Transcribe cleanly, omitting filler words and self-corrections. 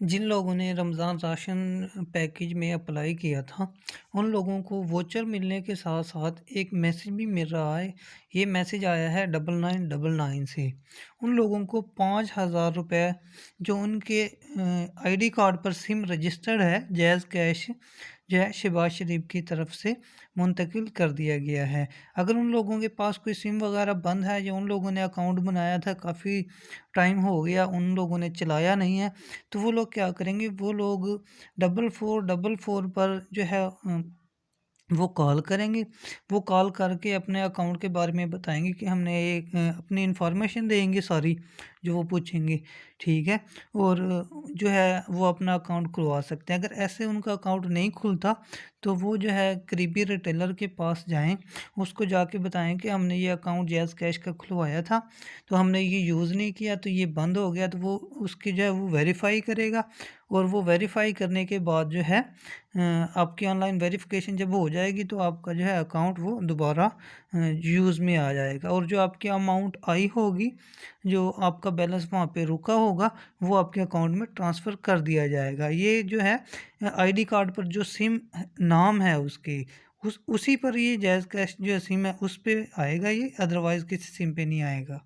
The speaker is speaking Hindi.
जिन लोगों ने रमज़ान राशन पैकेज में अप्लाई किया था, उन लोगों को वोचर मिलने के साथ-साथ एक मैसेज भी मिल रहा है। ये मैसेज आया है 9999 से। उन लोगों को ₹5000 जो उनके आईडी कार्ड पर सिम रजिस्टर्ड है, जैज़ कैश जो है शहबाज शरीफ की तरफ से मुंतकिल कर दिया गया है। अगर उन लोगों के पास कोई सिम वगैरह बंद है या उन लोगों ने अकाउंट बनाया था, काफ़ी टाइम हो गया, उन लोगों ने चलाया नहीं है, तो वो लोग क्या करेंगे, वो लोग 4444 पर जो है वो कॉल करेंगे। वो कॉल करके अपने अकाउंट के बारे में बताएँगे कि हमने एक अपनी इन्फॉर्मेशन देंगे सारी, जो वो पूछेंगे, ठीक है? और जो है वो अपना अकाउंट खुलवा सकते हैं। अगर ऐसे उनका अकाउंट नहीं खुलता, तो वो जो है करीबी रिटेलर के पास जाएँ, उसको जाके बताएँ कि हमने ये अकाउंट जैज़ कैश का खुलवाया था, तो हमने ये यूज़ नहीं किया, तो ये बंद हो गया। तो वो उसकी जो है वो वेरीफ़ाई करेगा, और वो वेरीफ़ाई करने के बाद जो है आपकी ऑनलाइन वेरिफ़िकेशन जब हो जाएगी, तो आपका जो है अकाउंट वो दोबारा यूज़ में आ जाएगा, और जो आपकी अमाउंट आई होगी, जो आपका बैलेंस वहाँ पे रुका होगा, वो आपके अकाउंट में ट्रांसफ़र कर दिया जाएगा। ये जो है आईडी कार्ड पर जो सिम नाम है उसके, उसी पर ये जैज़ कैश जो सिम है उस पे आएगा ये, अदरवाइज़ किसी सिम पे नहीं आएगा।